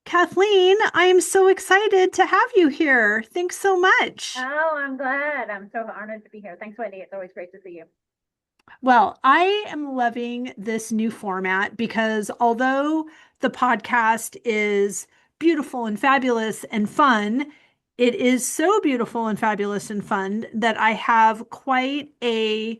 Kathleen, I am so excited to have you here. Thanks so much. Oh, I'm glad. I'm so honored to be here. Thanks, Wendy. It's always great to see you. Well, I am loving this new format because although the podcast is beautiful and fabulous and fun, it is so beautiful and fabulous and fun that I have quite a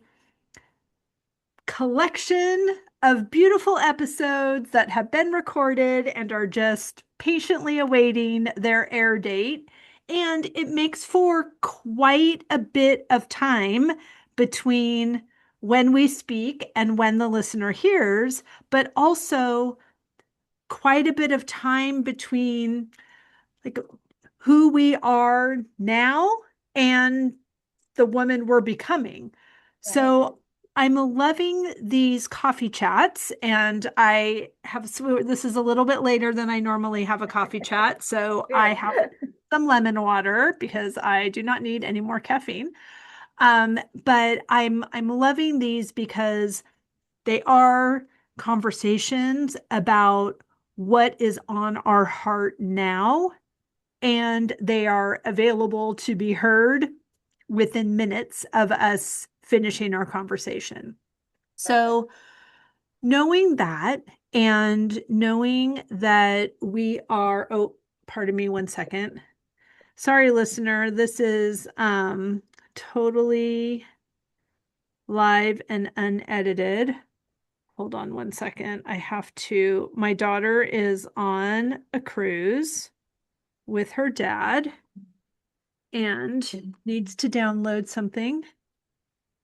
collection of beautiful episodes that have been recorded and are just patiently awaiting their air date. And it makes for quite a bit of time between when we speak and when the listener hears, but also quite a bit of time between like who we are now and the woman we're becoming. Right. So I'm loving these coffee chats, and I have this is a little bit later than I normally have a coffee chat. So I Good. have some lemon water because I do not need any more caffeine. But I'm loving these because they are conversations about what is on our heart now, and they are available to be heard within minutes of us finishing our conversation. Perfect. So, knowing that and knowing that we are, oh, pardon me one second. Sorry, listener, this is totally live and unedited. Hold on one second. My daughter is on a cruise with her dad and needs to download something,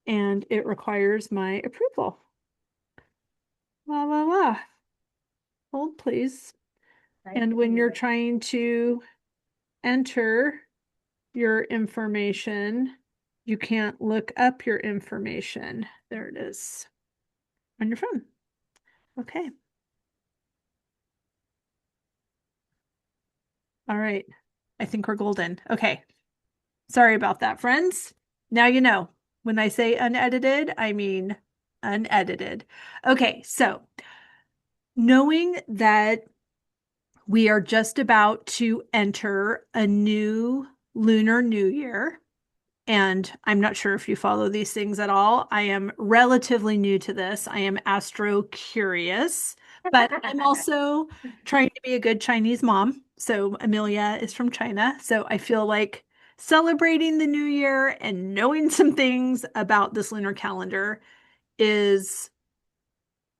and it requires my approval. La la la. Hold, please. Nice And to when see you're you. trying to enter your information, you can't look up your information. There it is on your phone. Okay. All right. I think we're golden. Okay. Sorry about that, friends. Now you know. When I say unedited, I mean unedited. Okay. So knowing that we are just about to enter a new lunar new year. And I'm not sure if you follow these things at all. I am relatively new to this. I am astro curious, but I'm also trying to be a good Chinese mom. So Amelia is from China. So I feel like celebrating the new year and knowing some things about this lunar calendar is,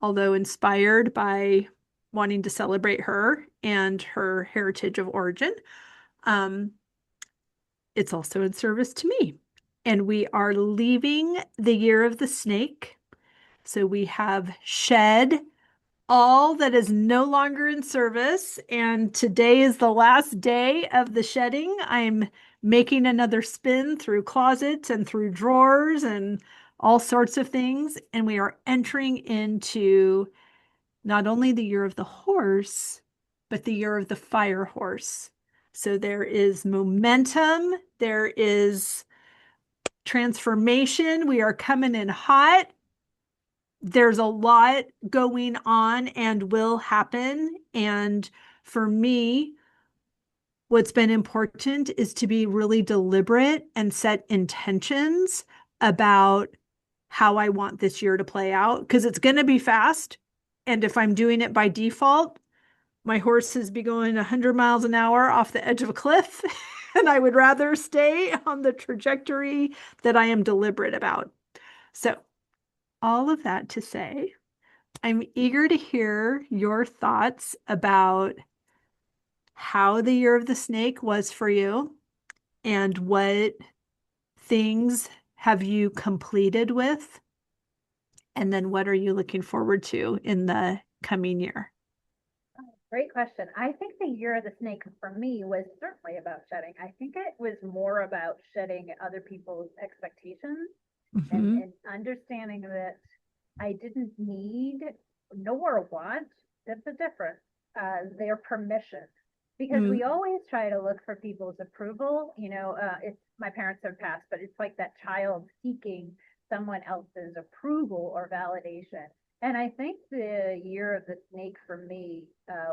although inspired by wanting to celebrate her and her heritage of origin, um, it's also in service to me. And we are leaving the year of the snake. So we have shed all that is no longer in service. And today is the last day of the shedding. I'm making another spin through closets and through drawers and all sorts of things. And we are entering into not only the year of the horse, but the year of the fire horse. So there is momentum, there is transformation. We are coming in hot. There's a lot going on and will happen. And for me, what's been important is to be really deliberate and set intentions about how I want this year to play out because it's going to be fast. And if I'm doing it by default, my horses be going 100 miles an hour off the edge of a cliff. And I would rather stay on the trajectory that I am deliberate about. So, all of that to say, I'm eager to hear your thoughts about how the year of the snake was for you and what things have you completed with, and then what are you looking forward to in the coming year? Great question. I think the year of the snake for me was certainly about shedding. I think it was more about shedding other people's expectations Mm-hmm. and understanding that I didn't need nor want, that's a difference, their permission. Because we always try to look for people's approval. It's my parents have passed, but it's like that child seeking someone else's approval or validation. And I think the year of the snake for me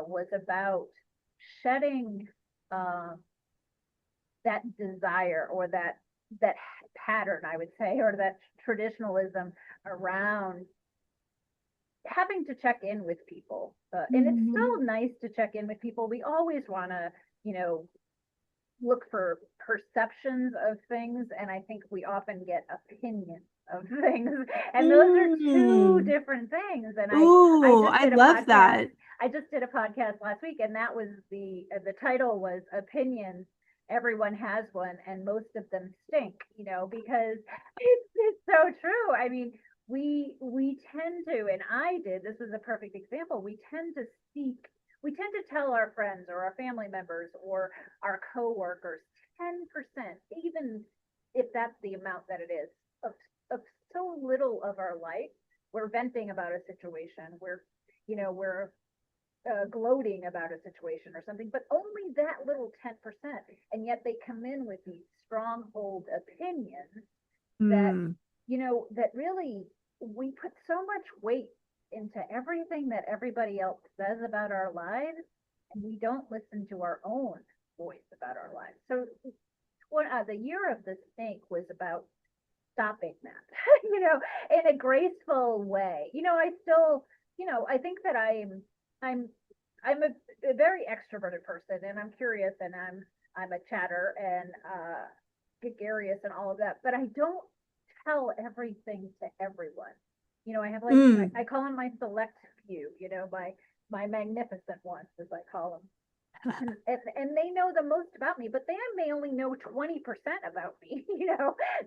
was about shedding uh, that desire or that pattern, I would say, or that traditionalism around having to check in with people. And it's Mm. still nice to check in with people. We always want to, you know, look for perceptions of things, and I think we often get opinions of things, and those are two Mm. different things. And I Ooh, just I did a love podcast. that. I just did a podcast last week, and that was the title was opinions. Everyone has one, and most of them stink. You know, because it's so true. I mean, we tend to, and I did. This was a perfect example. We tend to tell our friends or our family members or our coworkers 10%, even if that's the amount that it is, of so little of our life. We're venting about a situation. We're gloating about a situation or something, but only that little 10%. And yet they come in with these stronghold opinions that, Mm. that really we put so much weight into everything that everybody else says about our lives, and we don't listen to our own voice about our lives. So the year of the snake was about stopping that, in a graceful way. I still, I think that I'm, I'm a very extroverted person, and I'm curious, and I'm a chatter and gregarious and all of that, but I don't tell everything to everyone. I have like Mm. I call them my select few, my magnificent ones, as I call them. And they know the most about me, but they may only know 20% about me.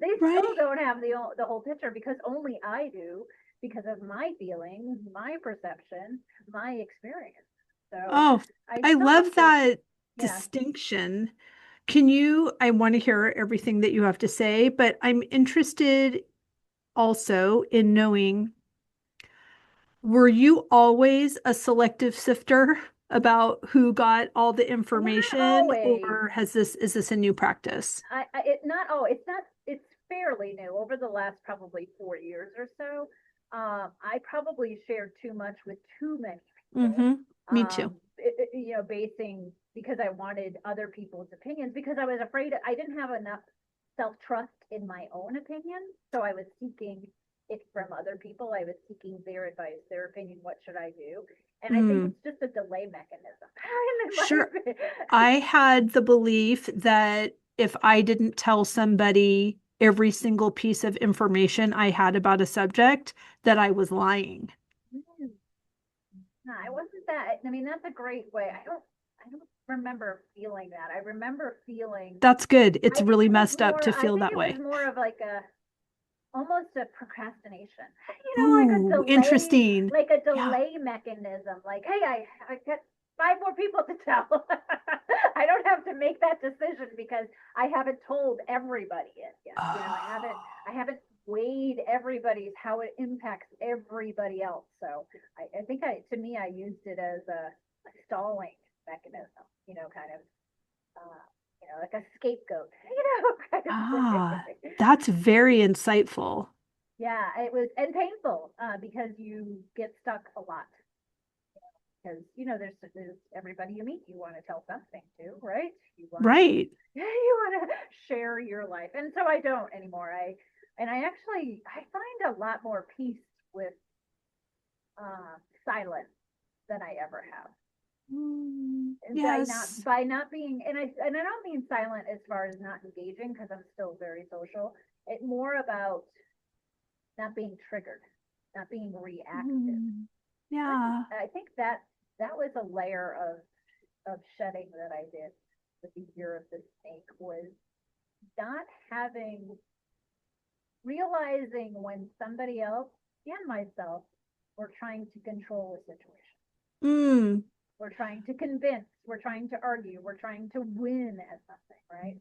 They still Right? don't have the whole picture, because only I do, because of my feelings, my perception, my experience. So Oh, I I still have love to, that yeah. distinction. I want to hear everything that you have to say, but I'm interested also in knowing, were you always a selective sifter about who got all the Not information, always. or is this a new practice? It's not, it's fairly new over the last probably 4 years or so. I probably shared too much with too many people. Mm-hmm. Me too. Basing because I wanted other people's opinions, because I was afraid I didn't have enough self trust in my own opinion. So I was seeking it from other people. I was seeking their advice, their opinion. What should I do? And I think Mm, it's just a delay mechanism. sure. I had the belief that if I didn't tell somebody every single piece of information I had about a subject, that I was lying. No, I wasn't that. I mean, that's a great way. I don't remember feeling that. I remember feeling. That's good. I It's think really it was messed up more. to I feel think that it was way. more of like a almost a procrastination. Like a Ooh, delay, interesting. like a Yeah. delay mechanism. Like, hey, I got five more people to tell. I don't have to make that decision because I haven't told everybody it yet. Oh. I haven't weighed everybody's how it impacts everybody else. So I think to me, I used it as a stalling mechanism. Kind of, like a scapegoat. Kind of Ah, thing. that's very insightful. Yeah, it was, and painful, because you get stuck a lot, because there's everybody you meet you want to tell something to, right? You want to Right. you want to share your life, and so I don't anymore. I find a lot more peace with silence than I ever have. Mm, And yes. by not being, and I don't mean silent as far as not engaging, because I'm still very social. It more about not being triggered, not being reactive. Mm, yeah. I think that was a layer of shedding that I did with the year of the snake, was not having realizing when somebody else and myself were trying to control a situation. Mm, We're trying to convince, we're trying to argue, we're trying to win at something, right?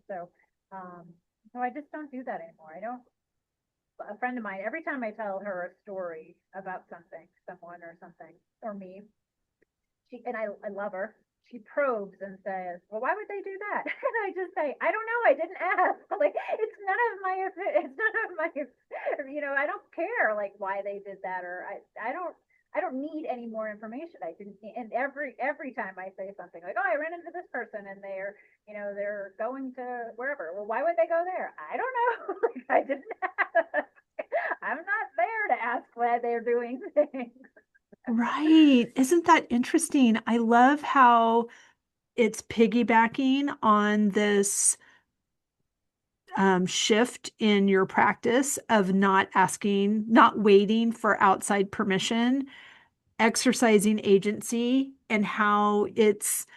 Um, so I just don't do that anymore. I don't. A friend of mine, every time I tell her a story about something, someone or something, or me, I love her. She probes and says, "Well, why would they do that?" And I just say, "I don't know. I didn't ask. Like, it's none of my. It's none of my. I don't care like why they did that, or I don't. I don't need any more information. I didn't need, and every time I say something like, oh, I ran into this person and they're, they're going to wherever. Well, why would they go there? I don't know. Like, I didn't ask. I'm not there to ask why they're doing things. Right. Isn't that interesting? I love how it's piggybacking on this shift in your practice of not asking, not waiting for outside permission, exercising agency, and how it's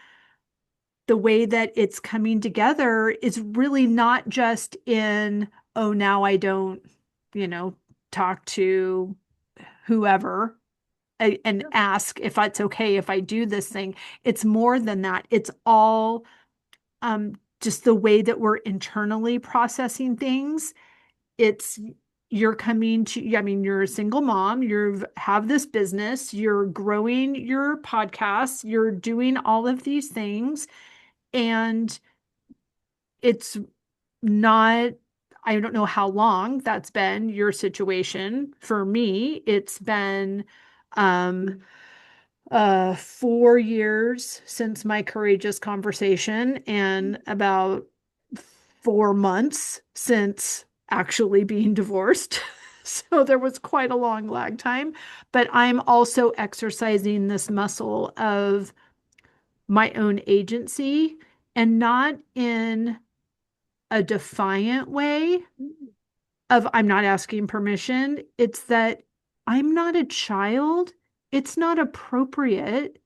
the way that it's coming together is really not just in, oh, now I don't, you know, talk to whoever and ask if it's okay if I do this thing. It's more than that. It's all just the way that we're internally processing things. It's you're coming to, I mean, you're a single mom, you have this business, you're growing your podcast, you're doing all of these things, and it's not, I don't know how long that's been your situation. For me, it's been um 4 years since my courageous conversation and about 4 months since actually being divorced. So there was quite a long lag time, but I'm also exercising this muscle of my own agency, and not in a defiant way of I'm not asking permission. It's that I'm not a child. It's not appropriate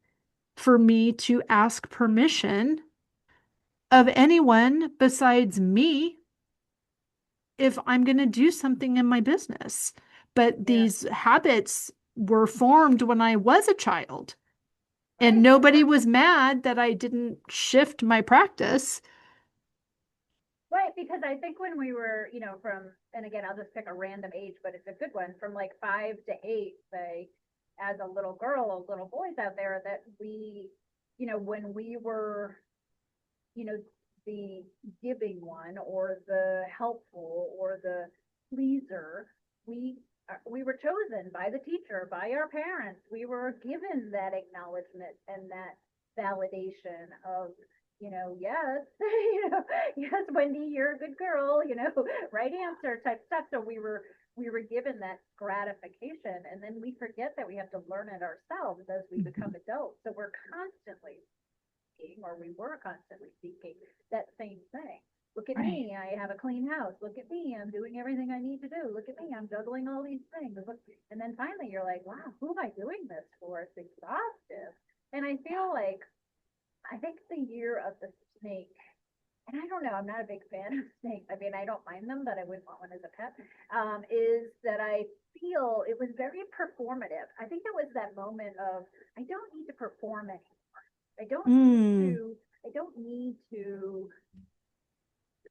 for me to ask permission of anyone besides me if I'm going to do something in my business. But Yeah. these habits were formed when I was a child, and Right. nobody was mad that I didn't shift my practice. Right, because I think when we were, and again, I'll just pick a random age, but it's a good one, from like 5 to 8, say, as a little girl, little boys out there, that we, when we were, you know, the giving one or the helpful or the pleaser, we were chosen by the teacher, by our parents. We were given that acknowledgement and that validation of, yes, yes, Wendy, you're a good girl, right answer type stuff. So we were given that gratification, and then we forget that we have to learn it ourselves as we become adults. So we're constantly seeking, or we were constantly seeking that same thing. Look at Right. me, I have a clean house. Look at me, I'm doing everything I need to do. Look at me, I'm juggling all these things. And then finally you're like, wow, who am I doing this for? It's exhaustive. And I feel like, I think the year of the snake, and I don't know, I'm not a big fan of snakes. I mean, I don't mind them, but I wouldn't want one as a pet. Is that I feel it was very performative. I think it was that moment of, I don't need to perform anymore. I don't need Mm, to I don't need to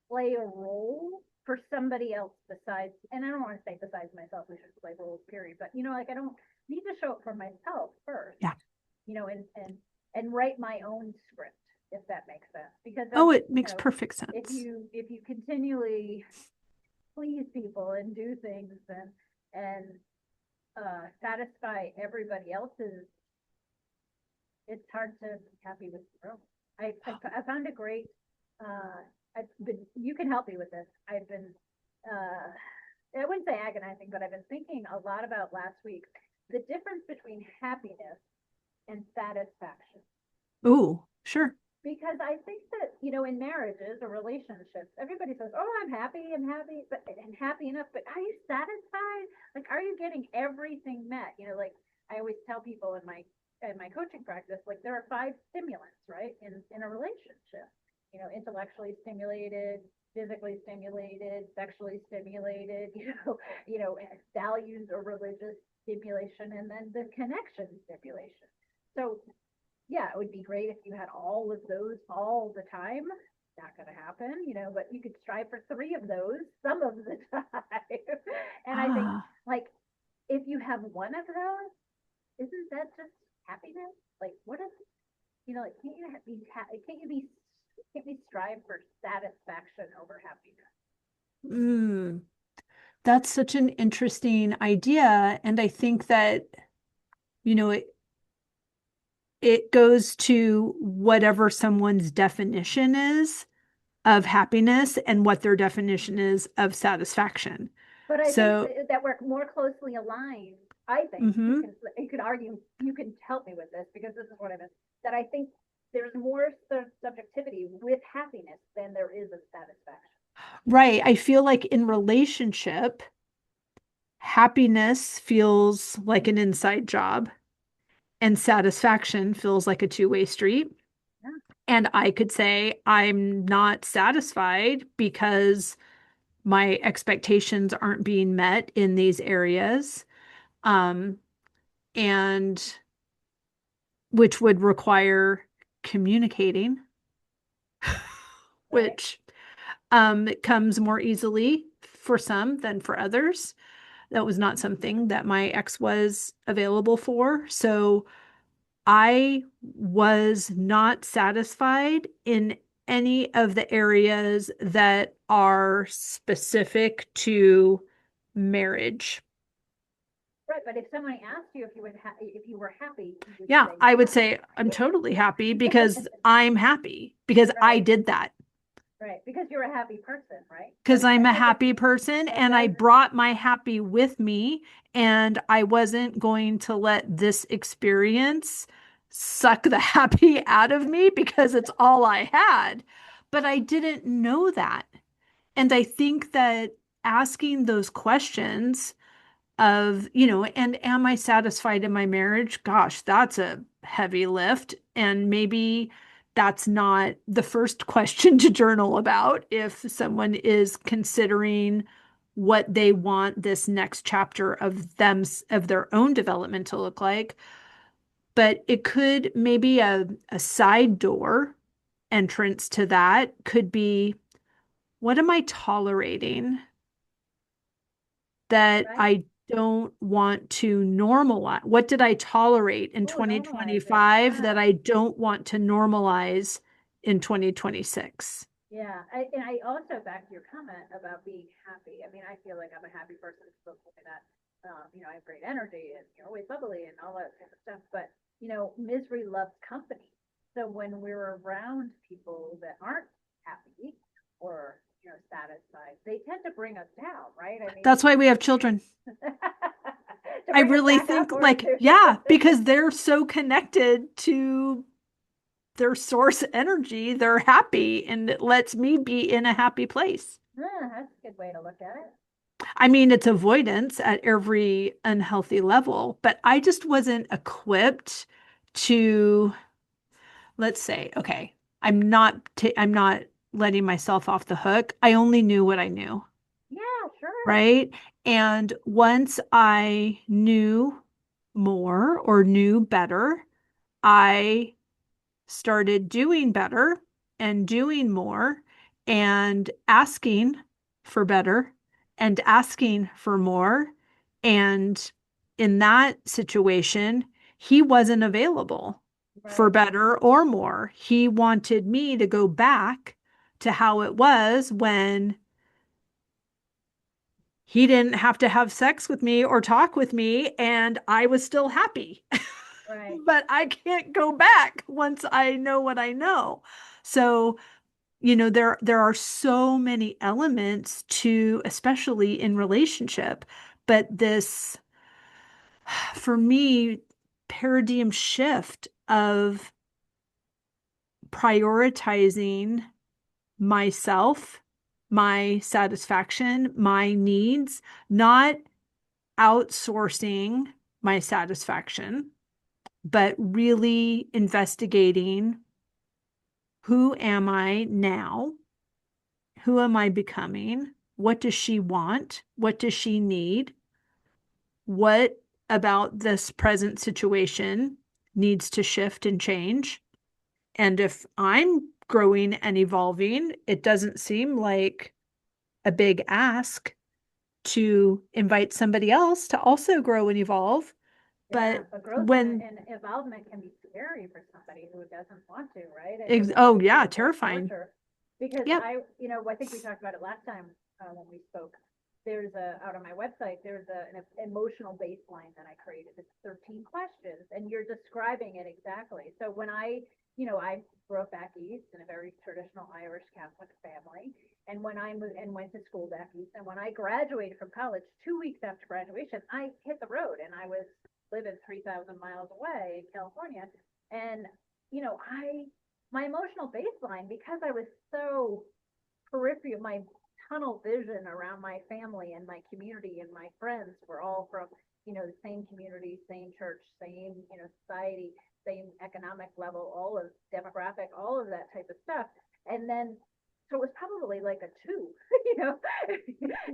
play a role for somebody else besides, and I don't want to say besides myself, we should play roles, period. But like, I don't need to show up for myself first, yeah. and write my own script, if that makes sense. Because Oh, then, it makes perfect if sense. you continually please people and do things and satisfy everybody else's, it's hard to be happy with your own. I found a great. I've been. You can help me with this. I've been. I wouldn't say agonizing, but I've been thinking a lot about last week the difference between happiness and satisfaction. Ooh, sure. Because I think that, in marriages or relationships, everybody says, "Oh, I'm happy and happy, but and happy enough." But are you satisfied? Like, are you getting everything met? Like, I always tell people in my coaching practice, like, there are 5 stimulants, right, in a relationship. Intellectually stimulated, physically stimulated, sexually stimulated. Values or religious stimulation, and then the connection stimulation. So yeah, it would be great if you had all of those all the time. Not going to happen, but you could strive for 3 of those some of the time. And I think, Ah, like, if you have one of those, isn't that just happiness? Like, what is, like, can't we strive for satisfaction over happiness? that's such an interesting idea. And I think that you know, it goes to whatever someone's definition is of happiness and what their definition is of satisfaction. But I think So, that we're more closely aligned. I think mm-hmm. you can argue, you can help me with this because this is what I meant. That I think there's more subjectivity with happiness than there is of satisfaction. Right. I feel like in relationship, happiness feels like an inside job and satisfaction feels like a two-way street. Yeah. And I could say I'm not satisfied because my expectations aren't being met in these areas. Um, and which would require communicating, Right. which it comes more easily for some than for others. That was not something that my ex was available for. So I was not satisfied in any of the areas that are specific to marriage. Right. But if somebody asked you if if you were happy, you would Yeah, say I would yeah. say I'm totally happy because I'm happy because I Right. did that. Right. Because you're a happy person, right? Because I'm a happy person That and I does. brought my happy with me, and I wasn't going to let this experience suck the happy out of me because it's all I had. But I didn't know that. And I think that asking those questions of, and am I satisfied in my marriage? Gosh, that's a heavy lift. And maybe that's not the first question to journal about if someone is considering what they want this next chapter of them, of their own development to look like. But it could maybe a side door entrance to that could be, what am I tolerating that Right. I don't want to normalize? What did I tolerate in Oh, normalize it. 2025 that Yeah. I don't want to normalize in 2026? Yeah, and I also back to your comment about being happy. I mean, I feel like I'm a happy person. People told me that, I have great energy and you're always bubbly and all that kind of stuff. But misery loves company. So when we're around people that aren't happy or satisfied, they tend to bring us down, right? I mean, That's why we have children. to I bring us really back up think, or like, to yeah, because they're so connected to their source energy, they're happy, and it lets me be in a happy place. that's a good way to look at it. I mean, it's avoidance at every unhealthy level, but I just wasn't equipped to, let's say, okay, I'm not letting myself off the hook. I only knew what I knew, Yeah, sure. right? And once I knew more or knew better, I started doing better and doing more and asking for better and asking for more. And in that situation, he wasn't available for Right, better or more. He wanted me to go back to how it was when he didn't have to have sex with me or talk with me, and I was still happy. right. But I can't go back once I know what I know. So, there are so many elements to, especially in relationship, but this, for me, paradigm shift of prioritizing myself, my satisfaction, my needs, not outsourcing my satisfaction, but really investigating, who am I now? Who am I becoming? What does she want? What does she need? What about this present situation needs to shift and change? And if I'm growing and evolving, it doesn't seem like a big ask to invite somebody else to also grow and evolve. Yeah, But but growth when, and involvement can be scary for somebody who doesn't want to, right? I mean, that oh, can yeah, feel like terrifying. torture. Because Yep. I think we talked about it last time when we spoke. out on my website, an emotional baseline that I created. It's 13 questions, and you're describing it exactly. So when I grew up back east in a very traditional Irish Catholic family, and when I moved and went to school back east, and when I graduated from college, 2 weeks after graduation, I hit the road, and I was living 3,000 miles away in California, and my emotional baseline, because I was so peripheral, my tunnel vision around my family and my community and my friends were all from, the same community, same church, same, society, same economic level, all of demographic, all of that type of stuff. And then, so it was probably like a two,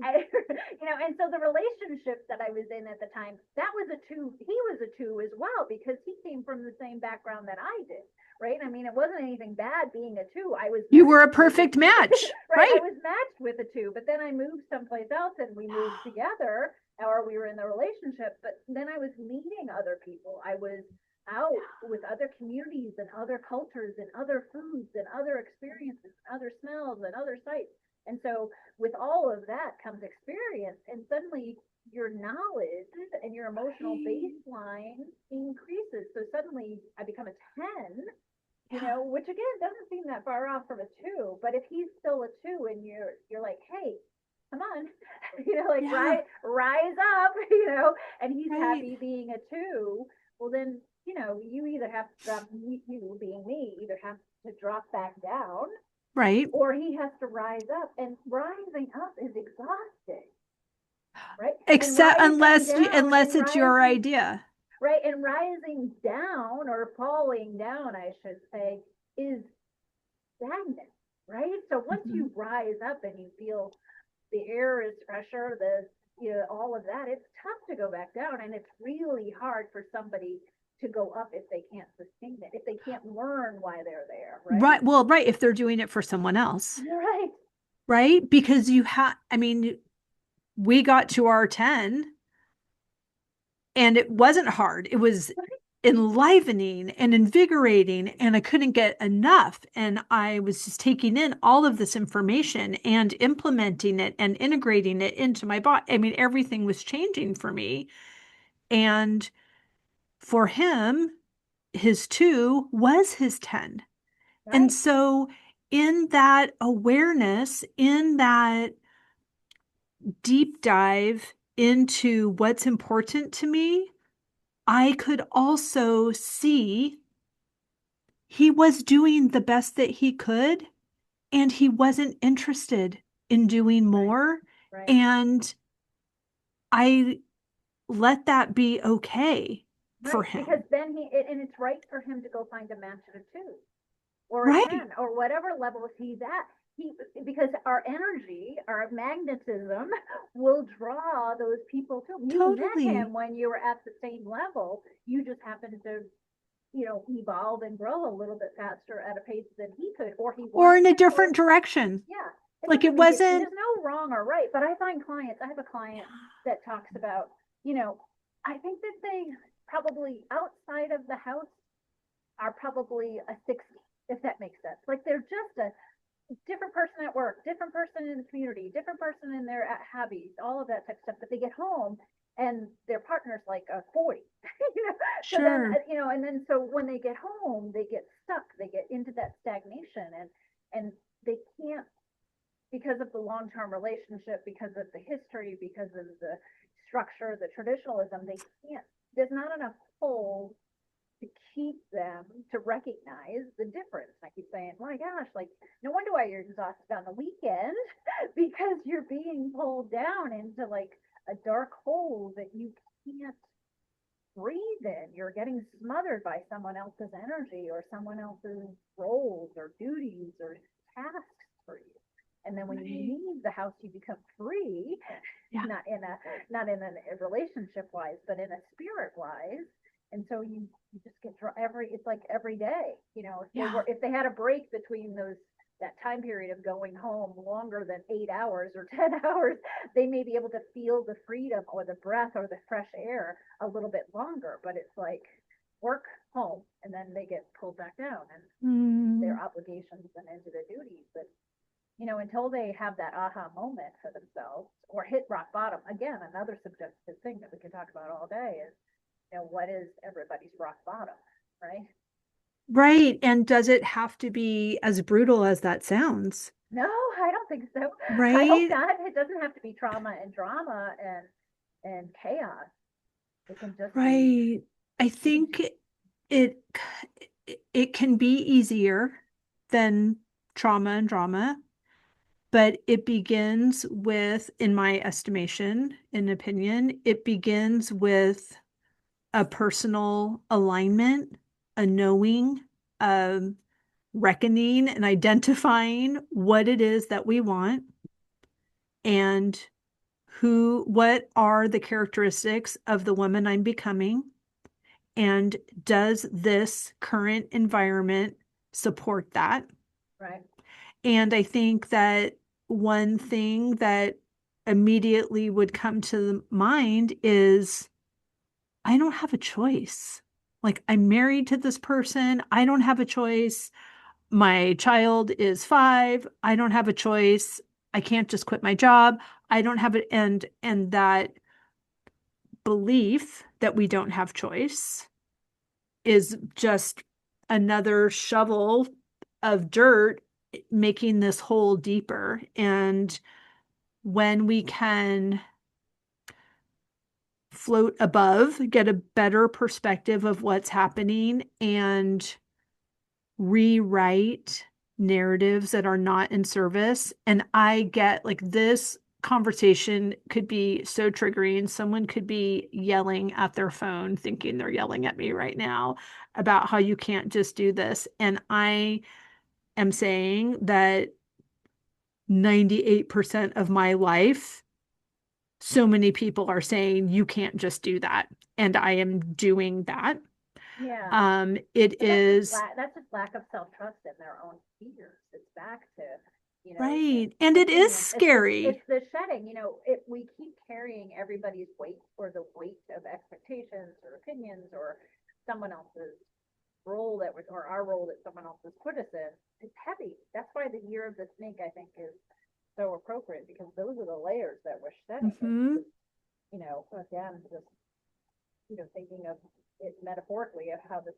and so the relationship that I was in at the time, that was a two. He was a two as well, because he came from the same background that I did. Right. I mean, it wasn't anything bad being a two. You were a perfect match, right. right? I was matched with a two, but then I moved someplace else and we moved together, or we were in the relationship. But then I was meeting other people. I was out with other communities and other cultures and other foods and other experiences, and other smells and other sights. And so with all of that comes experience, and suddenly your knowledge and your emotional baseline increases. So suddenly I become a 10, which again doesn't seem that far off from a two. But if he's still a two and you're like, hey, come on, like Yeah, rise up, and he's right, happy being a two, well then, you either have to drop, you being me, either have to drop back down, right. or he has to rise up. And rising up is exhausting, right? And Except rising down unless and it's your rising idea. right and rising down, or falling down, I should say, is stagnant, right? So once Mhm. you rise up and you feel the air is fresher, all of that, it's tough to go back down, and it's really hard for somebody to go up if they can't sustain it, if they can't learn why they're there, right? Right. Well, right. If they're doing it for someone else, You're right. right? Because I mean, we got to our 10 and it wasn't hard. It was enlivening and invigorating, and I couldn't get enough. And I was just taking in all of this information and implementing it and integrating it into my body. I mean, everything was changing for me. And for him, his two was his 10. And Right. so, in that awareness, in that deep dive into what's important to me, I could also see he was doing the best that he could, and he wasn't interested in doing Right. more. Right. And I let that be okay for Right. Because him. then and it's right for him to go find a match at a two or a Right. 10 or whatever level he's at. Because our energy, our magnetism will draw those people too. You met him Totally. when you were at the same level. You just happened to, evolve and grow a little bit faster at a pace than he could, or he Or wanted in a to, or different direction. yeah, it Like it doesn't make it, wasn't, there's no wrong or right. But I find clients, I have a client that talks about, you know, I think that they probably outside of the house are probably a 60, if that makes sense. Like they're just a different person at work, different person in the community, different person in their hobbies, all of that type of stuff. But they get home and their partner's like a 40. So then, sure. and then so when they get home, they get stuck, they get into that stagnation, and they can't, because of the long-term relationship, because of the history, because of the structure, the traditionalism, they can't, there's not enough pull to keep them to recognize the difference. I keep saying, my gosh, like, no wonder why you're exhausted on the weekend, because you're being pulled down into like a dark hole that you can't breathe in. You're getting smothered by someone else's energy or someone else's roles or duties or tasks for you. And then when you Right. leave the house, you become free, Yeah. not in a relationship wise, but in a spirit wise. And so you just get it's like every day, Yeah. if they had a break between that time period of going home longer than 8 hours or 10 hours, they may be able to feel the freedom or the breath or the fresh air a little bit longer. But it's like work, home, and then they get pulled back down and their Mm, obligations and into their duties. But until they have that aha moment for themselves or hit rock bottom. Again, another subjective thing that we can talk about all day is, what is everybody's rock bottom, right? Right. And does it have to be as brutal as that sounds? No, I don't think so. I hope Right? not. It doesn't have to be trauma and drama and chaos. It can just be. Right. I It can. think it it can be easier than trauma and drama, but it begins with, in my estimation, in opinion, it begins with a personal alignment, a knowing, um, reckoning and identifying what it is that we want and what are the characteristics of the woman I'm becoming, and does this current environment support that? Right. And I think that one thing that immediately would come to mind is I don't have a choice. Like, I'm married to this person. I don't have a choice. My child is 5. I don't have a choice. I can't just quit my job. I don't have it. And that belief that we don't have choice is just another shovel of dirt making this hole deeper. And when we can float above, get a better perspective of what's happening, and rewrite narratives that are not in service. And I get like this conversation could be so triggering. Someone could be yelling at their phone, thinking they're yelling at me right now about how you can't just do this. And I am saying that 98% of my life, so many people are saying you can't just do that. And I am doing that. Yeah. It But that's just is lack of self trust in their own fears. It's back to, right. And it is opinions. It's scary. the shedding. We keep carrying everybody's weight or the weight of expectations or opinions or someone else's role or our role that someone else has put us in. It's heavy. That's why the year of the snake, I think, is so appropriate, because those are the layers that we're shedding. Mm-hmm. Again, just thinking of it metaphorically of how the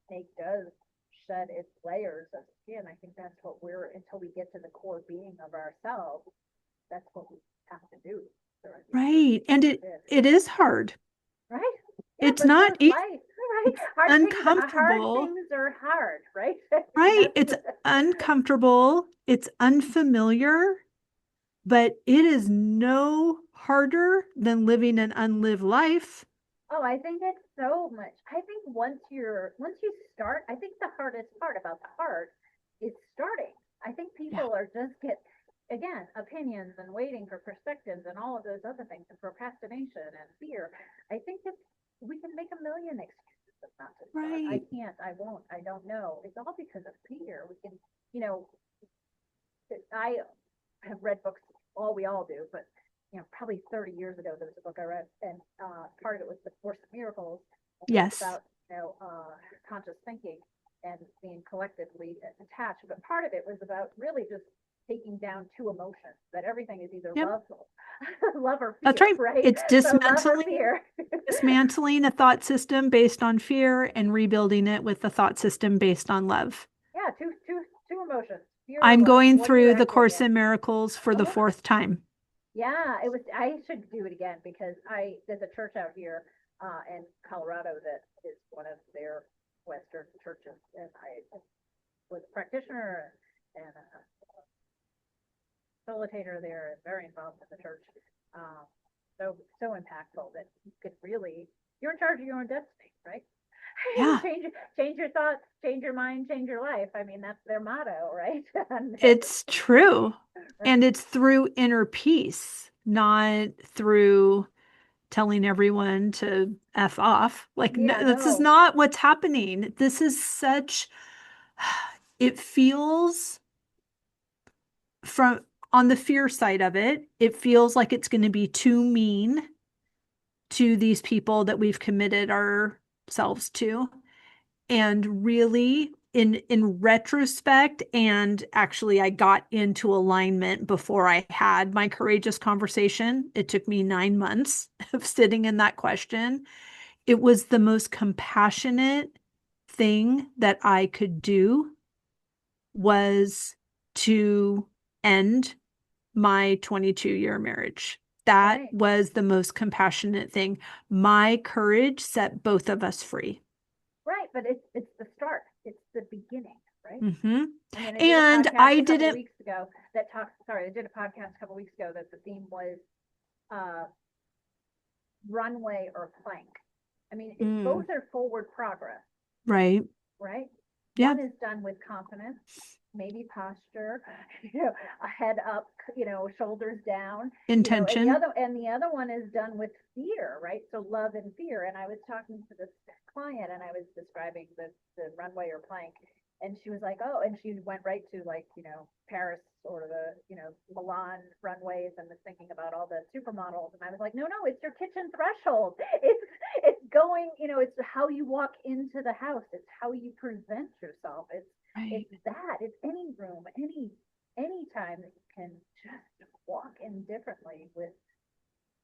snake does shed its layers of skin. I think that's what until we get to the core being of ourselves, that's what we have to do. So I think Right. And it is hard. right? Yeah, It's but so not is easy. life, right? It's Hard uncomfortable. things are hard, right? Right. That's It's uncomfortable. It's unfamiliar, but it is no harder than living an unlived life. Oh, I think it's so much. I think once you start, I think the hardest part about the heart is starting. I think Yeah. people are just get again opinions and waiting for perspectives and all of those other things and procrastination and fear. I think that we can make a million excuses of not to start. I Right. can't. I won't. I don't know. It's all because of fear. We can, you know, I have read books. We all do, but probably 30 years ago, there was a book I read, and part of it was The Course of Miracles, and it was Yes. about conscious thinking and being collectively attached. But part of it was about really just taking down two emotions, that everything is either Yep. love or That's fear, right. right? It's So love or dismantling fear. dismantling a thought system based on fear and rebuilding it with a thought system based on love. Yeah, two emotions, fear or I'm love. going What do you through the actually Course get? in Miracles for the Oh, 4th time. yeah, it was. I should do it again, because there's a church out here in Colorado that is one of their Western churches, and I was a practitioner and a facilitator there, and very involved in the church. Um, so impactful that you could really, you're in charge of your own destiny, right? Yeah. change your thoughts, change your mind, change your life. I mean, that's their motto, right? It's true. And Right. it's through inner peace, not through telling everyone to F off. Like, no, Yeah, this is no. not what's happening. This is it feels from on the fear side of it, it feels like it's going to be too mean to these people that we've committed ourselves to. And really, in retrospect, and actually I got into alignment before I had my courageous conversation. It took me 9 months of sitting in that question. It was the most compassionate thing that I could do, was to end my 22-year marriage. That Right. was the most compassionate thing. My courage set both of us free. Right. But it's the start. It's the beginning, right? Hmm. I mean, I did a And podcast I a couple of didn't, weeks ago that talked, sorry, I did a podcast a couple of weeks ago that the theme was uh, runway or plank. I mean, it's both are forward progress, right. right? Yeah. One is done with confidence, maybe posture, you know, a head up, you know, shoulders down, you know, Intention. and the other one is done with fear, right? So love and fear. And I was talking to this client and I was describing the runway or plank, and she was like, oh, and she went right to, like, you know, Paris or the, you know, Milan runways, and was thinking about all the supermodels. And I was like, no, no, it's your kitchen threshold. It's going, you know, it's how you walk into the house. It's how you present yourself. Right. It's that. It's any room, any time that you can just walk in differently with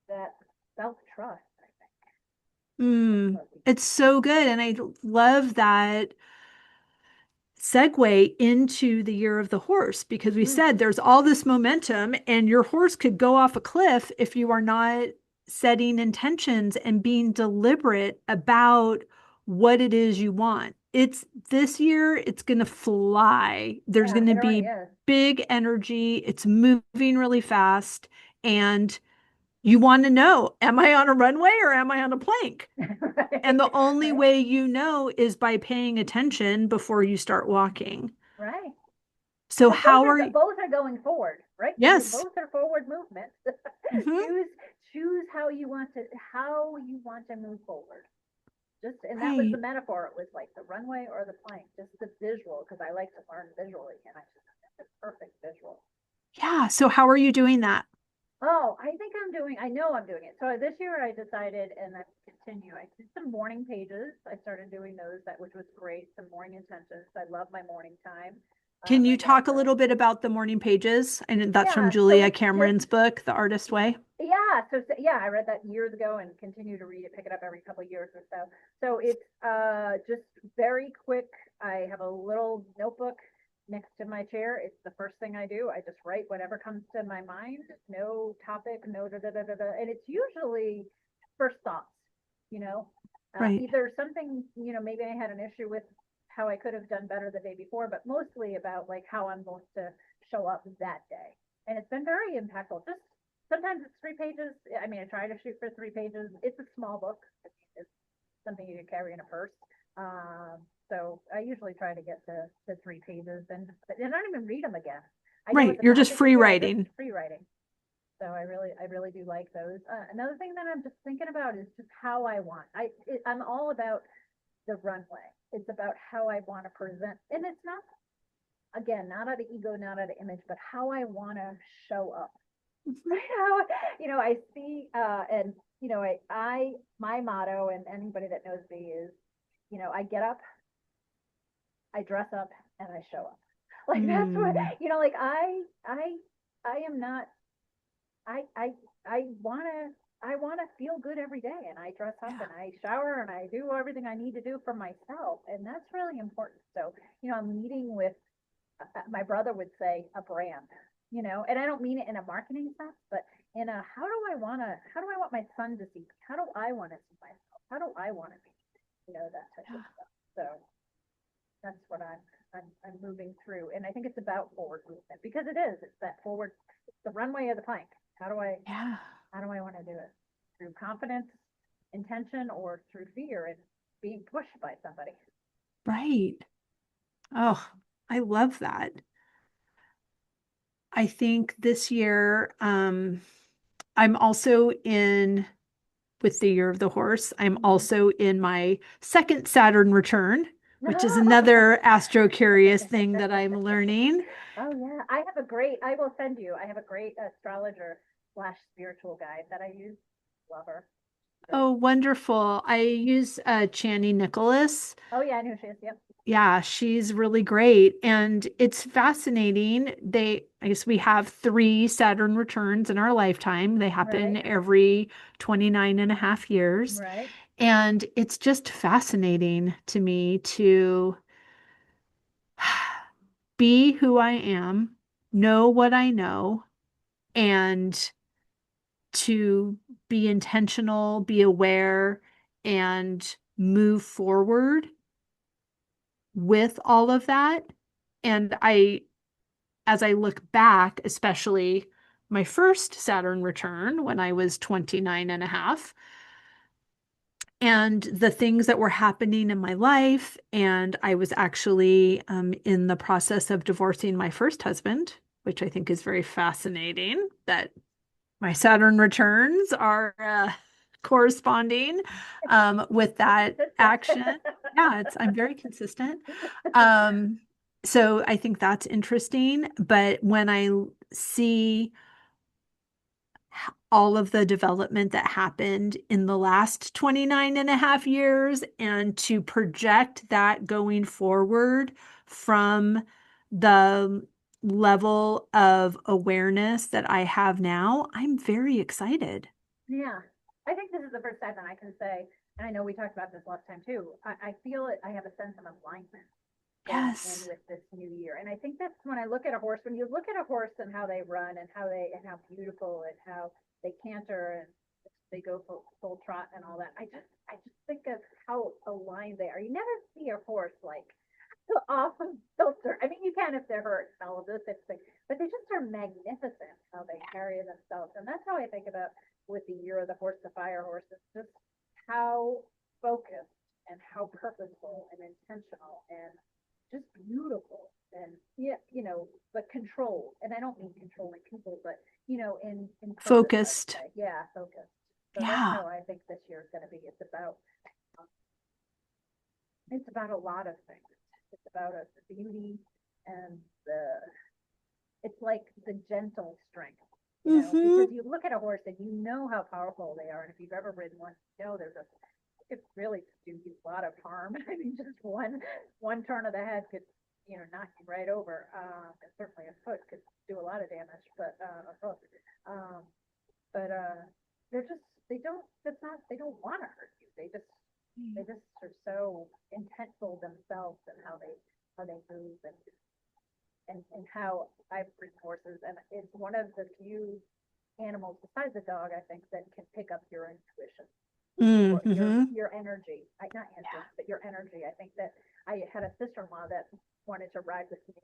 that self trust. I think that's Mm. what we It's so good. And I love that segue into the year of the horse, because we Mm, said there's all this momentum and your horse could go off a cliff if you are not setting intentions and being deliberate about what it is you want. It's this year, it's going to fly. There's yeah, going to it already be is. big energy. It's moving really fast. And you want to know, am I on a runway or am I on a plank? And Right, the only right, way you know is by paying attention before you start walking. right. So Because how are you? both are going forward, right? Yes. Both are forward movements. Hmm. choose choose how you want to move forward. Just, and that was the Right. metaphor. It was like the runway or the plank, just the visual, because I like to learn visually, and I just, it's a perfect visual. Yeah. So how are you doing that? Oh, I know I'm doing it. So this year I decided, and I continue. I did some morning pages. I started doing those, which was great. Some morning intentions. I love my morning time. Can My you talk a background. little bit about the morning pages? And that's from Yeah. So Julia it's just, Cameron's book, The Artist Way. yeah. So yeah, I read that years ago and continue to read it, pick it up every couple of years or so. So it's just very quick. I have a little notebook next to my chair. It's the first thing I do. I just write whatever comes to my mind. No topic, no da da da da da. And it's usually first thoughts, you know, Right. either something, you know, maybe I had an issue with how I could have done better the day before, but mostly about like how I'm going to show up that day. And it's been very impactful. Just sometimes it's 3 pages. I mean, I try to shoot for 3 pages. It's a small book. It's something you can carry in a purse. So I usually try to get to 3 pages, and I don't even read them again. I know Right. what the You're just topic is. free Yeah, just writing. free writing. So I really do like those. Another thing that I'm just thinking about is just how I want. I'm all about the runway. It's about how I want to present, and it's not, again, not out of ego, not out of image, but how I want to show up. Mhm. You know, I see, and you know, my motto, and anybody that knows me is, you know, I get up, I dress up, and I show up. Like that's what, Mm. you know, like I am not, I, I, I wanna, I wanna feel good every day, and I dress up Yeah. and I shower and I do everything I need to do for myself, and that's really important. So, you know, I'm meeting with, my brother would say, a brand, you know, and I don't mean it in a marketing sense, but in a, how do I want my son to see me? How do I want to see myself? How do I want to be? You know, that type of Yeah. stuff. So that's what I'm moving through. And I think it's about forward movement, because it is, it's that forward, it's the runway of the plank. Yeah. How do I want to do it? Through confidence, intention, or through fear and being pushed by somebody? Right. Oh, I love that. I think this year, I'm also in with the year of the horse. I'm Mm-hmm. also in my second Saturn return, which is another astro curious thing that I'm learning. Oh yeah, I will send you. I have a great astrologer slash spiritual guide that I use. Love her. Great. Oh, wonderful. I use Chani Nicholas. Oh yeah, I know she is. Yep. Yeah, she's really great. And it's fascinating. I guess we have three Saturn returns in our lifetime. They happen Right, every 29 and a half years. right. And it's just fascinating to me to be who I am, know what I know, and to be intentional, be aware, and move forward with all of that. And as I look back, especially my first Saturn return when I was 29 and a half, and the things that were happening in my life, and I was actually in the process of divorcing my first husband, which I think is very fascinating that my Saturn returns are corresponding with that Consistent. action. Yeah, I'm very consistent. Um, so I think that's interesting. But when I see all of the development that happened in the last 29 and a half years and to project that going forward from the level of awareness that I have now, I'm very excited. Yeah. I think this is the first time that I can say, and I know we talked about this last time too, I feel it, I have a sense of alignment going in Yes. with this new year. And I think that's when I look at a horse, when you look at a horse and how they run and how beautiful and how they canter and they go full trot and all that. I just think of how aligned they are. You never see a horse like off of filter. I mean, you can if they're hurt and all of those types of things, but they just are magnificent how they carry themselves. And that's how I think about with the year of the horse, the fire horse. It's just how focused and how purposeful and intentional and just beautiful and yeah, but controlled. And I don't mean controlling people, but in purpose, I would Focused. say. Yeah, focused. So that's Yeah. how I think this year is going to be. Um, it's about a lot of things. It's about the beauty and it's like the gentle strength, because Mm-hmm. you look at a horse and you know how powerful they are. And if you've ever ridden one, there's it really do you a lot of harm. I mean, just one turn of the head could, knock you right over. And certainly a foot could do a lot of damage, but a hoof. Um, but they're just they don't want to hurt you. They just are so intentful themselves and how they move and how I've ridden horses, and it's one of the few animals besides a dog, I think, that can pick up your intuition, Mm-hmm. your energy. Not intuition, but your energy. I think that I had a sister-in-law that wanted to ride with me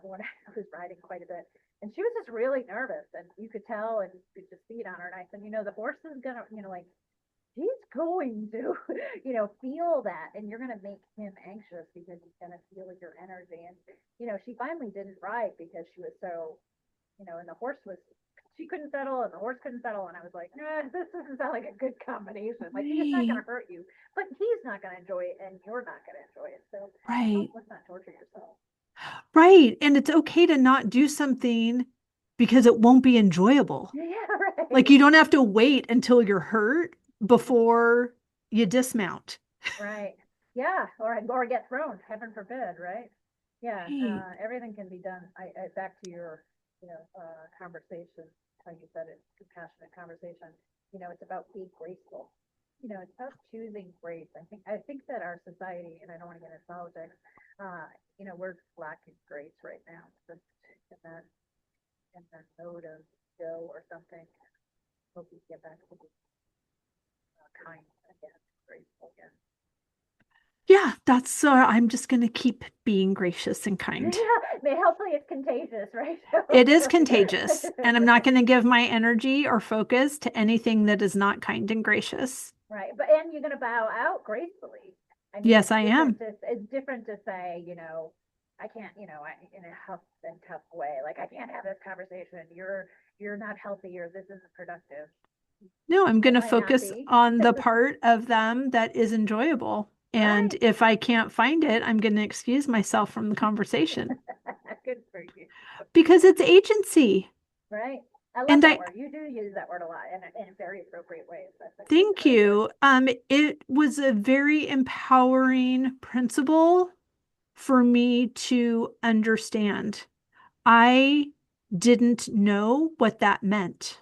when I was riding quite a bit, and she was just really nervous, and you could tell, and you could just see it on her. And I said, the horse is gonna, like he's going to, feel that, and you're going to make him anxious because he's going to feel your energy. And, she finally didn't ride because she was so, and the horse was, she couldn't settle and the horse couldn't settle. And I was like, this doesn't sound like a good combination. Like, he's not going Right. to hurt you, but he's not going to enjoy it and you're not going to enjoy it. So Right. let's not torture yourself. Right. And it's okay to not do something because it won't be enjoyable. Yeah, Like you right. don't have to wait until you're hurt before you dismount. Right. Yeah. Or get thrown, heaven forbid, right? Yeah. Right. Everything can be done. Back to your, conversation, how you said it, compassionate conversation. It's about being graceful. It's about choosing grace. I think that our society, and I don't want to get into politics, we're lacking grace right now. Just in that in that mode of go or something. Hope we get back to being kind again, graceful again. Yeah, I'm just going to keep being gracious and kind. Yeah, hopefully it's contagious, right? It is Hopefully. contagious, and I'm not going to give my energy or focus to anything that is not kind and gracious. Right, and you're going to bow out gracefully. I mean, Yes, I am. it's different to say, I can't, in a huff and tough way, like I can't have this conversation. You're not healthy, or this isn't productive. No, I'm going It to might not focus be. on the part of them that is enjoyable. And Right. if I can't find it, I'm going to excuse myself from the conversation Good for you. because it's agency. Right. I love And that I word. You do use that word a lot in very appropriate ways. I think it's a thank great word. you. It was a very empowering principle for me to understand. I didn't know what that meant.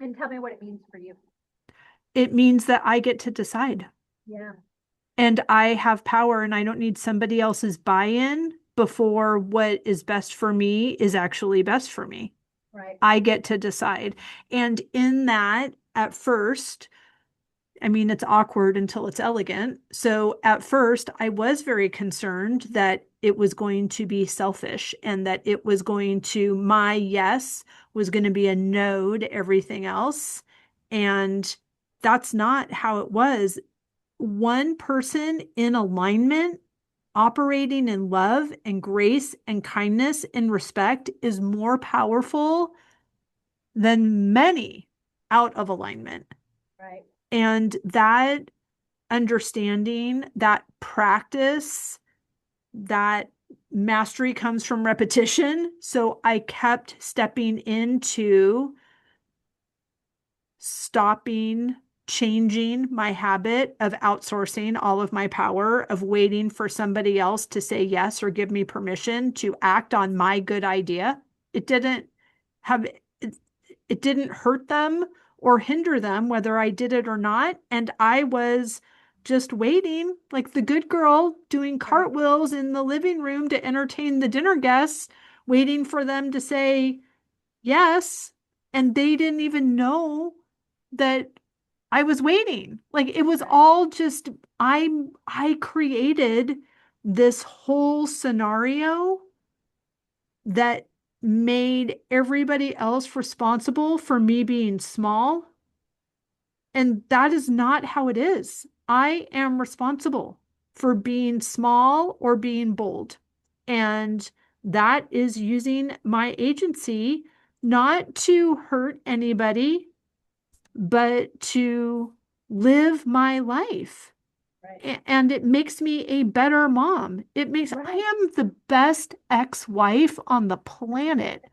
And tell me what it means for you. It means that I get to decide Yeah, and I have power and I don't need somebody else's buy-in before what is best for me is actually best for me. right. I get to decide. And in that, at first, I mean, it's awkward until it's elegant. So at first, I was very concerned that it was going to be selfish and that it was going to, my yes was going to be a no to everything else. And that's not how it was. One person in alignment, operating in love and grace and kindness and respect is more powerful than many out of alignment. Right. And that understanding, that practice, that mastery comes from repetition. So I kept stepping into stopping, changing my habit of outsourcing all of my power, of waiting for somebody else to say yes or give me permission to act on my good idea. It didn't have, it didn't hurt them or hinder them whether I did it or not. And I was just waiting, like the good girl doing Right. cartwheels in the living room to entertain the dinner guests, waiting for them to say yes. And they didn't even know that I was waiting. Like it was Right. all just I created this whole scenario that made everybody else responsible for me being small. And that is not how it is. I am responsible for being small or being bold. And that is using my agency not to hurt anybody, but to live my life. Right. And it makes me a better mom. I Right. am the best ex-wife on the planet.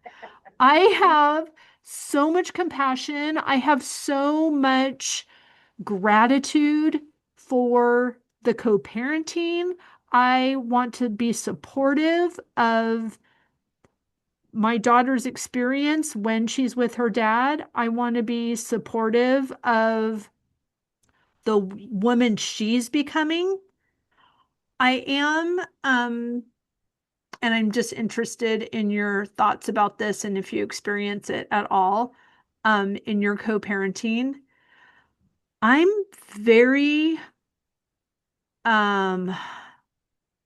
I have so much compassion. I have so much gratitude for the co-parenting. I want to be supportive of my daughter's experience when she's with her dad. I want to be supportive of the woman she's becoming. I am, and I'm just interested in your thoughts about this and if you experience it at all, in your co-parenting. I'm very, um,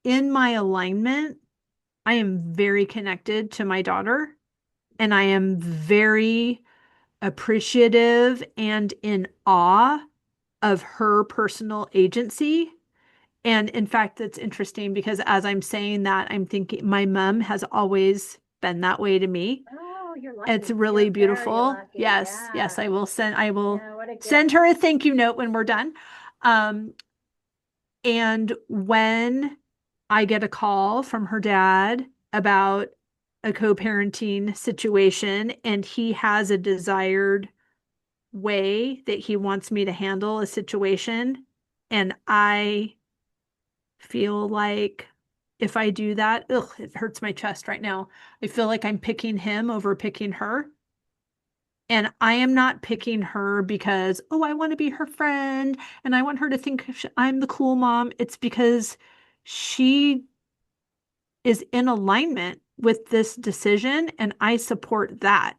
in my alignment. I am very connected to my daughter, and I am very appreciative and in awe of her personal agency. And in fact, that's interesting because as I'm saying that, I'm thinking my mom has always been that way to me. Oh, you're It's lucky. really You're very beautiful. lucky. Yes, yes, Yeah. I will Yeah. What a send gift. her a thank you note when we're done. Um, and when I get a call from her dad about a co-parenting situation and he has a desired way that he wants me to handle a situation, and I feel like if I do that, ugh, it hurts my chest right now. I feel like I'm picking him over picking her. And I am not picking her because, oh, I want to be her friend and I want her to think I'm the cool mom. It's because she is in alignment with this decision and I support that.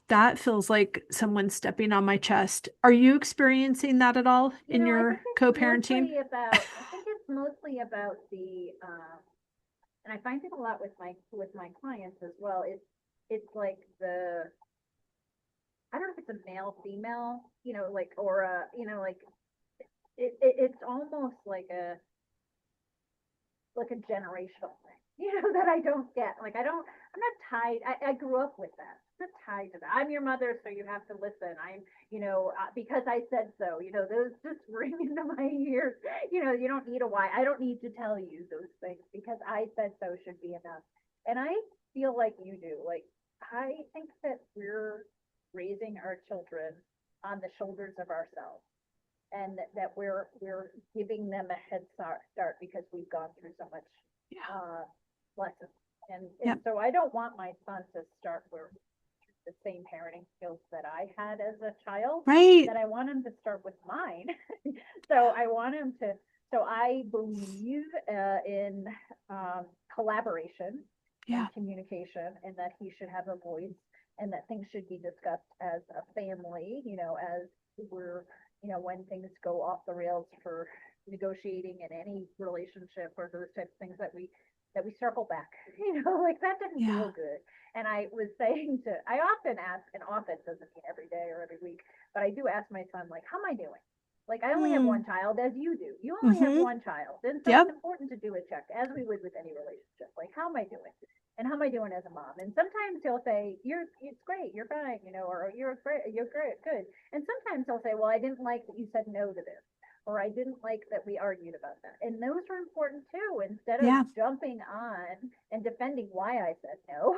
That feels like someone stepping on my chest. Are you experiencing that at all in I think your it's co-parenting? mostly about. I think it's mostly about the. And I find it a lot with my clients as well. It's like the. I don't know if it's a male female, like or like it's almost like a generational thing, that I don't get. Like I'm not tied. I grew up with that. I'm not tied to that. I'm your mother, so you have to listen. Because I said so. Those just ring into my ears. You don't need a why. I don't need to tell you those things because I said so should be enough. And I feel like you do. Like I think that we're raising our children on the shoulders of ourselves, and that we're giving them a head start because we've gone through so much Yeah. uh, lessons. And Yep. so I don't want my son to start where the same parenting skills that I had as a child, Right. that I want him to start with mine. So I want him to, so I believe in collaboration Yeah. and communication, and that he should have a voice, and that things should be discussed as a family, as we're, when things go off the rails for negotiating in any relationship, or those types of things, that we circle back, like that didn't Yeah. feel good. And I was saying I often ask, and often doesn't mean every day or every week, but I do ask my son, like, how am I doing? Like, I only have Mm. one child, as you do. You only have Mm-hmm. one child. And so it's Yep. important to do a check, as we would with any relationship. Like, how am I doing? And how am I doing as a mom? And sometimes he'll say, it's great, you're fine, or you're great, good. And sometimes he'll say, well, I didn't like that you said no to this, or I didn't like that we argued about that. And those are important too, instead of Yeah. jumping on and defending why I said no,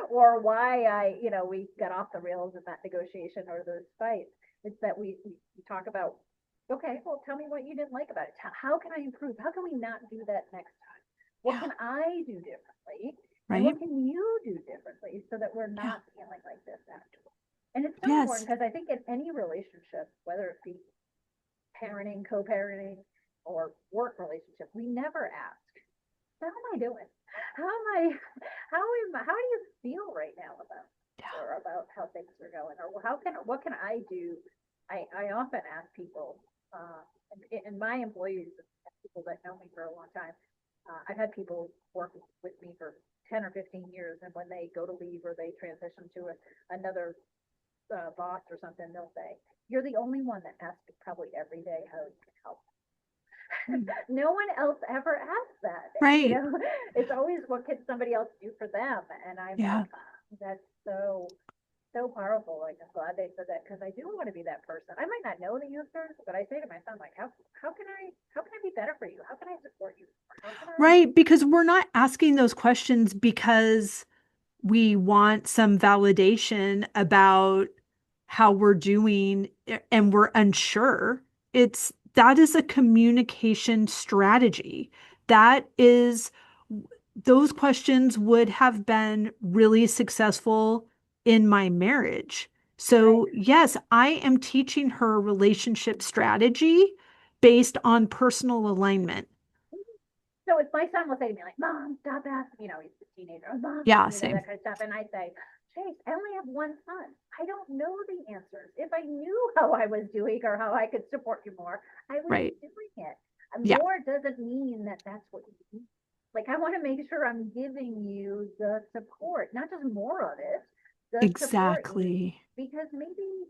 or why we got off the rails in that negotiation or those fights. It's that we talk about, okay, well, tell me what you didn't like about it. How can I improve? How can we not do that next time? What Yeah. can I do differently? And Right. what can you do differently, so that we're Yeah. not feeling like this afterwards? And it's so Yes. important, because I think in any relationship, whether it be parenting, co-parenting, or work relationship, we never ask, how am I doing? How am I? How do you feel right now about, Yeah. or about how things are going, or what can I do? I often ask people, and my employees, people that know me for a long time, I've had people work with me for 10 or 15 years, and when they go to leave or they transition to another boss or something, they'll say, "You're the only one that asks me probably every day how you can help." Mm. No one else ever asks that. Right. It's always, what can somebody else do for them? And I'm Yeah. like, oh, that's so powerful. Like, I'm glad they said that, because I do want to be that person. I might not know the answers, but I say to my son, like, how can I be better for you? How can I support you? How can I? Right. Because we're not asking those questions because we want some validation about how we're doing and we're unsure. That is a communication strategy. That is, those questions would have been really successful in my marriage. Right. So, yes, I am teaching her relationship strategy based on personal alignment. So if my son will say to me, like, "Mom, stop asking," he's a teenager, "Oh, Mom," Yeah, that same. kind of stuff, and I say, "Chase, I only have one son. I don't know the answers. If I knew how I was doing, or how I could support you more, I would Right. be doing it." Yeah, More doesn't mean that that's what you need. Like, I want to make sure I'm giving you the support, not just more of it, the support you need, exactly. because maybe,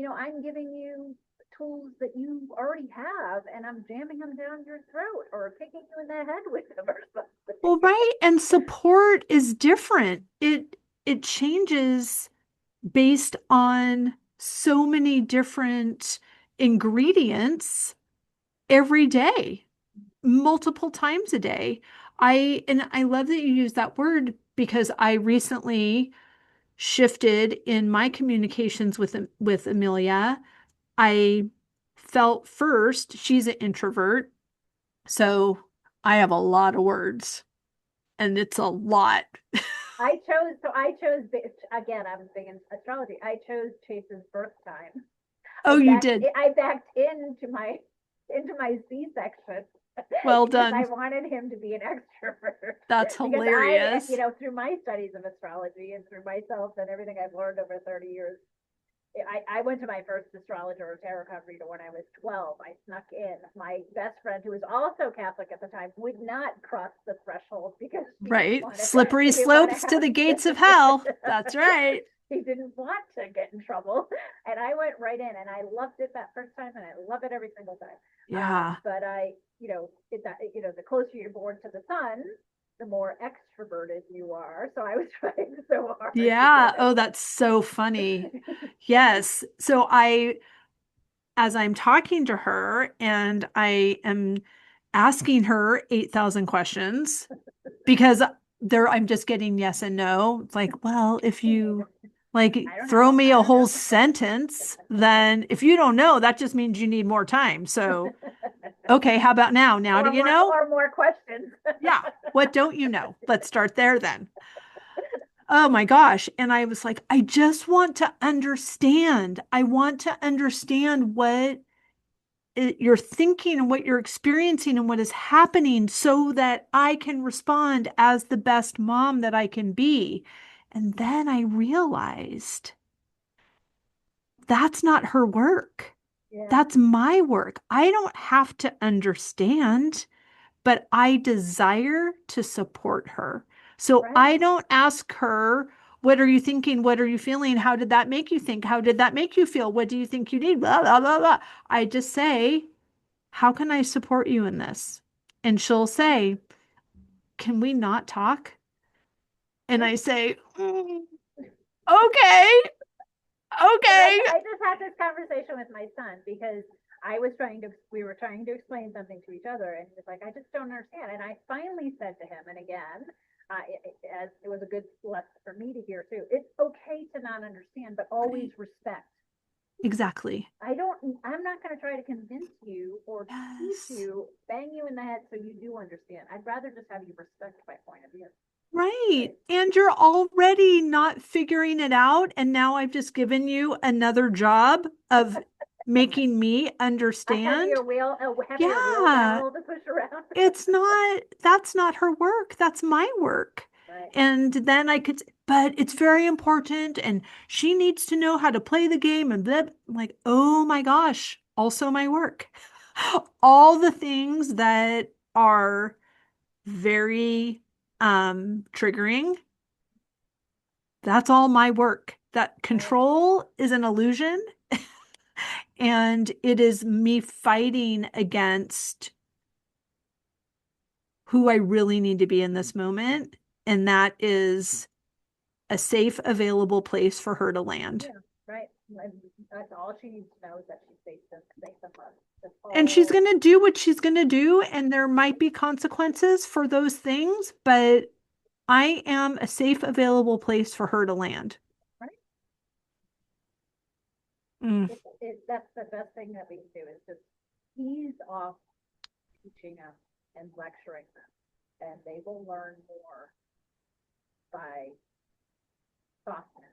I'm giving you tools that you already have, and I'm jamming them down your throat, or kicking you in the head with them, or Well, something. right. And support is different. It changes based on so many different ingredients every day, multiple times a day. I love that you use that word because I recently shifted in my communications with Amelia. I felt first, she's an introvert, so I have a lot of words and it's a lot. I chose again. I'm big in astrology. I chose Chase's birth time. I Oh, you backed did. I backed into my C-section, Well because done. I wanted him to be an extrovert. That's Because I, hilarious. through my studies of astrology, and through myself and everything I've learned over 30 years, I went to my first astrologer or tarot card reader when I was 12. I snuck in. My best friend, who was also Catholic at the time, would not cross the threshold, because Right. Slippery she didn't want to slopes to have the gates of hell. That's right. she didn't want to get in trouble. And I went right in, and I loved it that first time, and I love it every single time. Yeah. But the closer you're born to the sun, the more extroverted you are. So I was trying so hard to Yeah. get Oh, that's so funny. him. Yes. As I'm talking to her and I am asking her 8,000 questions because I'm just getting yes and no. It's like, well, if you like I don't throw know. me I a don't whole know. sentence, then if you don't know, that just means you need more time. So, okay, how about now? Now do you know? Or more questions. Yeah. What don't you know? Let's start there then. Oh my gosh. And I was like, I just want to understand. I want to understand what you're thinking and what you're experiencing and what is happening so that I can respond as the best mom that I can be. And then I realized that's not her work. Yeah. That's my work. I don't have to understand, but I desire to support her. So Right. I don't ask her, what are you thinking? What are you feeling? How did that make you think? How did that make you feel? What do you think you need? Blah, blah, blah, blah. I just say, how can I support you in this? And she'll say, can we not talk? And I say, okay, Because okay. I just had this conversation with my son because we were trying to explain something to each other, and he was like, I just don't understand. And I finally said to him, and again, as it was a good lesson for me to hear too, it's okay to not understand, but always Right. respect. Exactly. I'm not going to try to convince you or teach Yes. you, bang you in the head so you do understand. I'd rather just have you respect my point of view. Right. Right. And you're already not figuring it out. And now I've just given you another job of making me A understand. heavier wheel Yeah. barrel to push around. That's not her work. That's my work. Right. And then but it's very important. And she needs to know how to play the game. And blah. I'm like, oh my gosh, also my work. All the things that are very triggering, that's all my work. That Right. control is an illusion. And it is me fighting against who I really need to be in this moment. And that is a safe, available place for her to land. Yeah. Right. And that's all she needs to know is that she's safe and loved. That's And she's all. going to do what she's going to do. And there might be consequences for those things, but I am a safe, available place for her to land. Right. Mm. That's the best thing that we can do is just ease off teaching them and lecturing them, and they will learn more by softness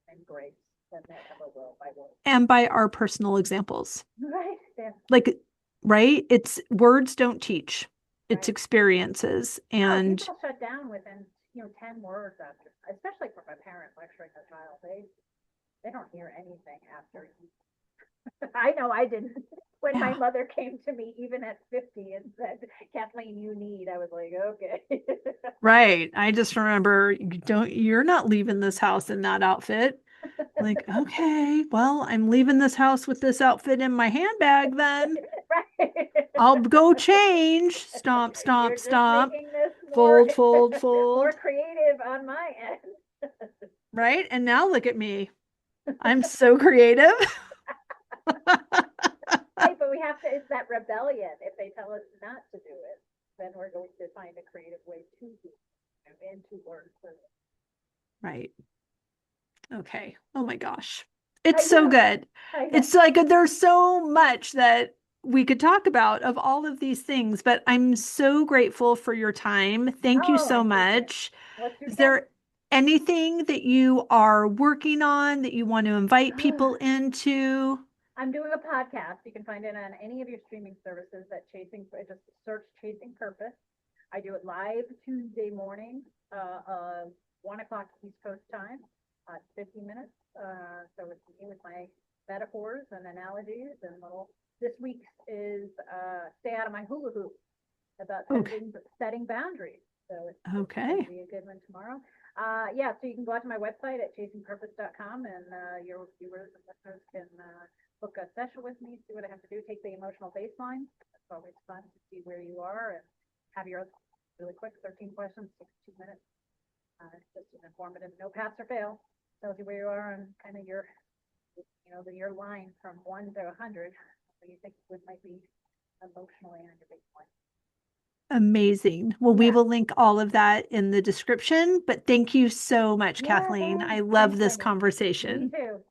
and grace than they ever will by words. And by our personal examples. Right. Yeah. Like, right? It's words don't teach, it's Right. experiences. No, And people shut down within 10 words after, especially from a parent lecturing a child. They don't hear anything after. I know I didn't. When my yeah, mother came to me, even at 50, and said, "Kathleen, you need," I was like, "Okay." right. I just remember you're not leaving this house in that outfit. Like, okay, well, I'm leaving this house with this outfit in my handbag then. Right. I'll go change. Stomp, stomp, You're just stomp. making this more Fold, fold, more fold. creative on my end. Right? And now look at me. I'm so creative. Right, but we have to. It's that rebellion. If they tell us not to do it, then we're going to find a creative way to do it and to learn further. Right. Okay. Oh my gosh. It's I so know. good. I know. It's like there's so much that we could talk about of all of these things, but I'm so grateful for your time. Thank you Oh, I so appreciate it. much. Let's do it Is again. there anything that you are working on that you want to invite people into? I'm doing a podcast. You can find it on any of your streaming services that just search Chasing Purpose. I do it live Tuesday morning, 1 o'clock East Coast time, 15 minutes. So it's me with my metaphors and analogies and this week's is stay out of my hula hoop about Okay. setting boundaries. So it's going to Okay. be a good one tomorrow. Yeah, so you can go out to my website at chasingpurpose.com, and your viewers and listeners can book a session with me, see what I have to do, take the emotional baseline. It's always fun to see where you are and have your really quick 13 questions, 2 minutes. It's just an informative, no pass or fail. Tells you where you are and kind of your line from 1 to 100. What you think might be emotionally on your baseline. Amazing. Well, we Yeah. will link all of that in the description, but thank you so much, Yeah, Kathleen. I thanks. love Thanks, this Wendy. Me conversation. too.